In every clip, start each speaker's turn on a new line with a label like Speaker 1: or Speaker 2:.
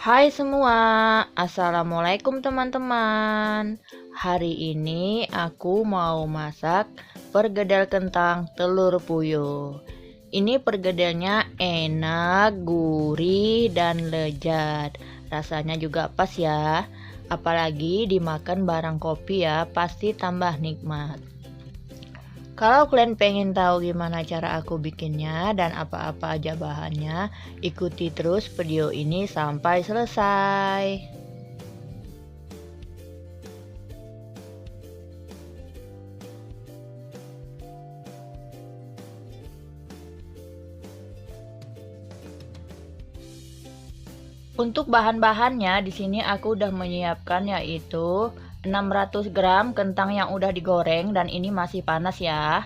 Speaker 1: Hai semua, Assalamualaikum teman-teman. Hari ini aku mau masak perkedel kentang telur puyuh. Ini perkedelnya enak, gurih, dan lezat. Rasanya juga pas ya. Apalagi dimakan bareng kopi ya, pasti tambah nikmat. Kalau kalian pengen tahu gimana cara aku bikinnya dan apa-apa aja bahannya, ikuti terus video ini sampai selesai. Untuk bahan-bahannya di sini aku udah menyiapkan yaitu 600 gram kentang yang udah digoreng dan ini masih panas ya.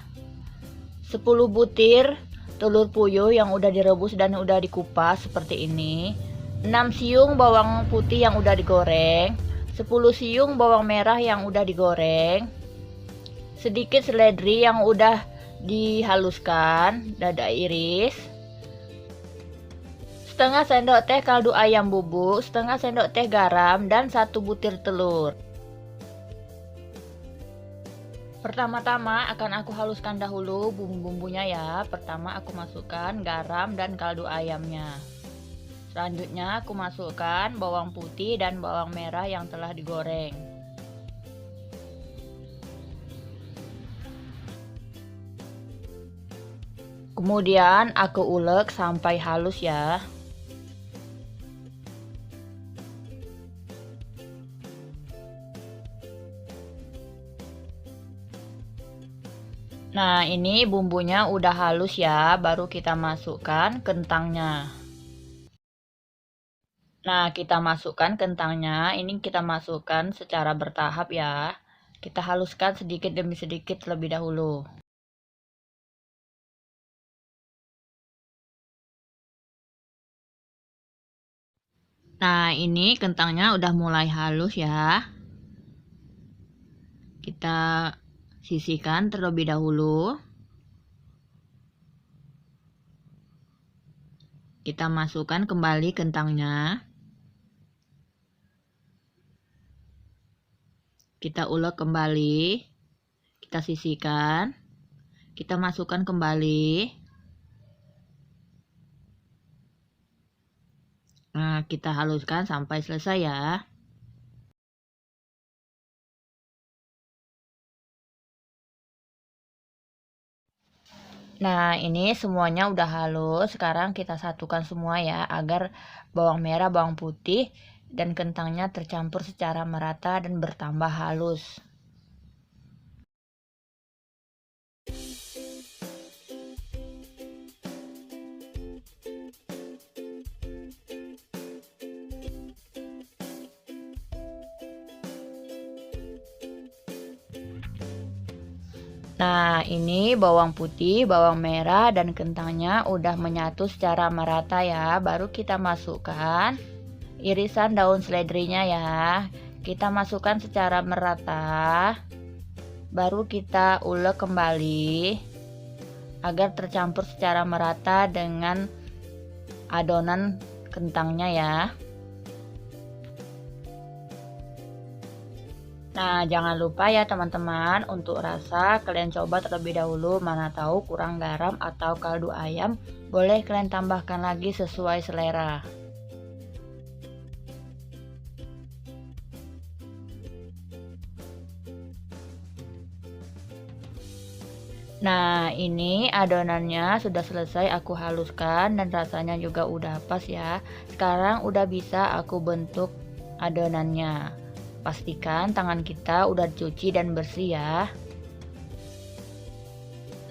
Speaker 1: 10 butir telur puyuh yang udah direbus dan udah dikupas seperti ini. 6 siung bawang putih yang udah digoreng. 10 siung bawang merah yang udah digoreng. Sedikit seledri yang udah dihaluskan, dada iris. Setengah sendok teh kaldu ayam bubuk, setengah sendok teh garam, dan 1 butir telur. Pertama-tama akan aku haluskan dahulu bumbu-bumbunya ya. Pertama aku masukkan garam dan kaldu ayamnya. Selanjutnya aku masukkan bawang putih dan bawang merah yang telah digoreng. Kemudian aku ulek sampai halus ya. Nah, ini bumbunya udah halus ya, baru kita masukkan kentangnya. Nah, kita masukkan kentangnya. Ini kita masukkan secara bertahap ya. Kita haluskan sedikit demi sedikit terlebih dahulu. Nah, ini kentangnya udah mulai halus ya. Kita sisihkan terlebih dahulu. Kita masukkan kembali kentangnya. Kita ulek kembali. Kita sisihkan. Kita masukkan kembali. Nah, kita haluskan sampai selesai ya. Nah, ini semuanya udah halus. Sekarang kita satukan semua ya, agar bawang merah, bawang putih, dan kentangnya tercampur secara merata dan bertambah halus. Nah, ini bawang putih, bawang merah, dan kentangnya udah menyatu secara merata ya. Baru kita masukkan irisan daun seledrinya ya. Kita masukkan secara merata. Baru kita ulek kembali agar tercampur secara merata dengan adonan kentangnya ya. Nah, jangan lupa ya teman-teman, untuk rasa kalian coba terlebih dahulu, mana tahu kurang garam atau kaldu ayam, boleh kalian tambahkan lagi sesuai selera. Nah, ini adonannya sudah selesai aku haluskan dan rasanya juga udah pas ya. Sekarang udah bisa aku bentuk adonannya. Pastikan tangan kita udah dicuci dan bersih ya.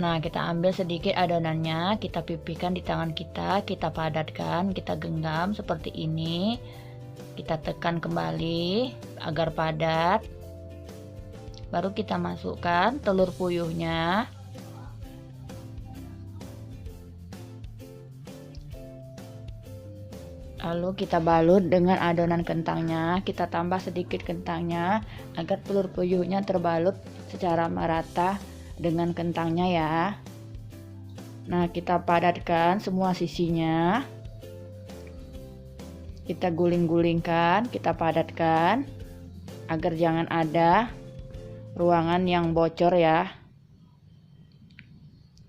Speaker 1: Nah, kita ambil sedikit adonannya, kita pipihkan di tangan kita padatkan, kita genggam seperti ini. Kita tekan kembali agar padat. Baru kita masukkan telur puyuhnya. Lalu kita balut dengan adonan kentangnya, kita tambah sedikit kentangnya agar telur puyuhnya terbalut secara merata dengan kentangnya ya. Nah, kita padatkan semua sisinya. Kita guling-gulingkan, kita padatkan agar jangan ada ruangan yang bocor ya.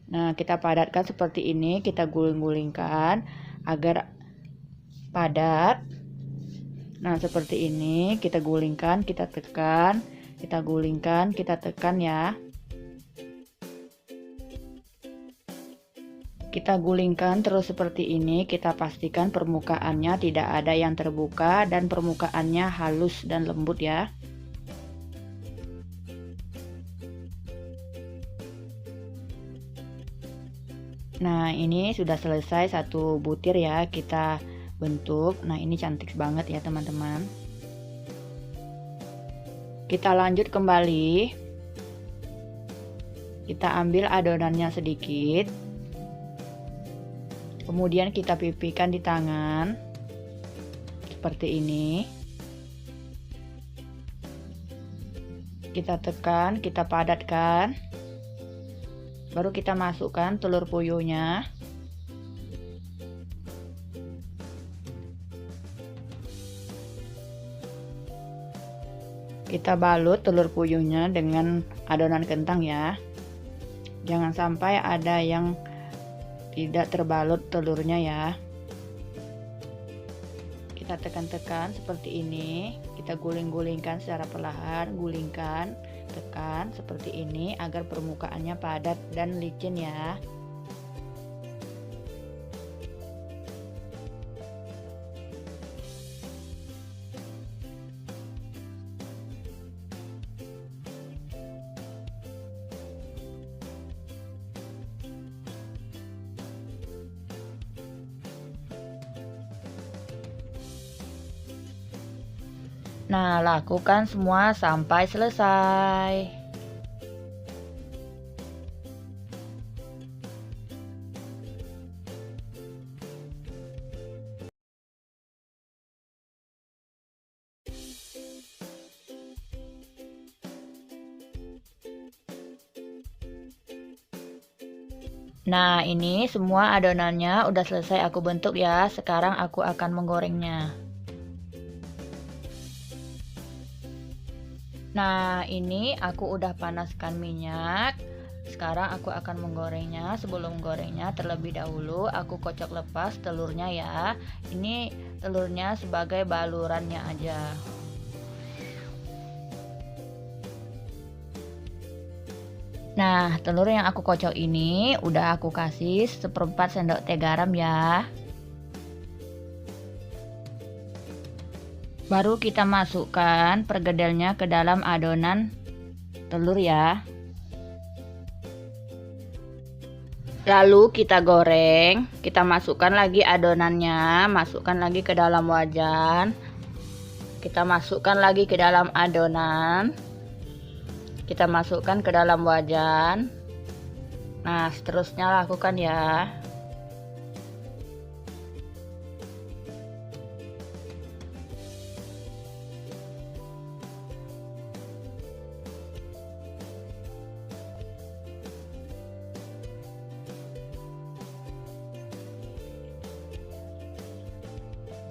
Speaker 1: Nah, kita padatkan seperti ini, kita guling-gulingkan agar padat. Nah, seperti ini kita gulingkan, kita tekan, kita gulingkan, kita tekan ya. Kita gulingkan terus seperti ini, kita pastikan permukaannya tidak ada yang terbuka dan permukaannya halus dan lembut ya. Nah, ini sudah selesai satu butir ya, kita bentuk. Nah, ini cantik banget ya teman-teman. Kita lanjut kembali. Kita ambil adonannya sedikit. Kemudian kita pipihkan di tangan seperti ini. Kita tekan, kita padatkan. Baru kita masukkan telur puyuhnya. Kita balut telur puyuhnya dengan adonan kentang ya. Jangan sampai ada yang tidak terbalut telurnya ya. Kita tekan-tekan seperti ini, kita guling-gulingkan secara perlahan, gulingkan, tekan seperti ini agar permukaannya padat dan licin ya. Nah, lakukan semua sampai selesai. Nah, ini semua adonannya udah selesai aku bentuk ya. Sekarang aku akan menggorengnya. Nah, ini aku udah panaskan minyak. Sekarang aku akan menggorengnya. Sebelum menggorengnya, terlebih dahulu aku kocok lepas telurnya ya. Ini telurnya sebagai balurannya aja. Nah, telur yang aku kocok ini udah aku kasih 1/4 sendok teh garam ya. Baru kita masukkan pergedelnya ke dalam adonan telur ya. Lalu kita goreng, kita masukkan lagi adonannya, masukkan lagi ke dalam wajan. Kita masukkan lagi ke dalam adonan. Kita masukkan ke dalam wajan. Nah, seterusnya lakukan ya.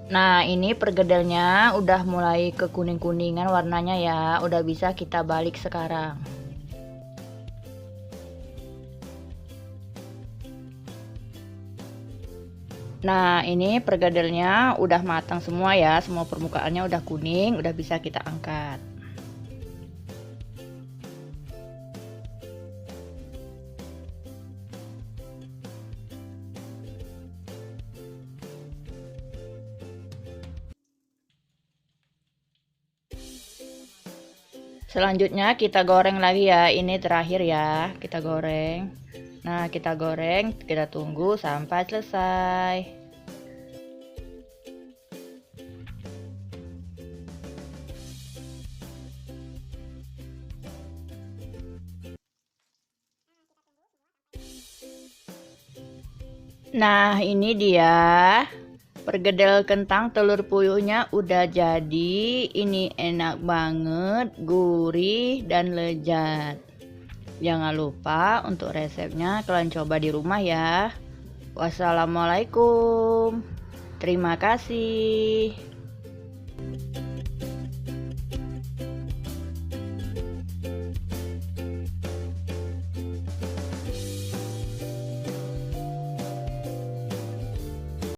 Speaker 1: Nah, ini pergedelnya udah mulai ke kuning-kuningan warnanya ya. Udah bisa kita balik sekarang. Nah, ini pergedelnya udah matang semua ya. Semua permukaannya udah kuning, udah bisa kita angkat. Selanjutnya kita goreng lagi ya. Ini terakhir ya, kita goreng. Nah, kita goreng, kita tunggu sampai selesai. Nah, ini dia pergedel kentang telur puyuhnya udah jadi. Ini enak banget, gurih dan lezat. Jangan lupa untuk resepnya kalian coba di rumah ya. Wassalamualaikum. Terima kasih.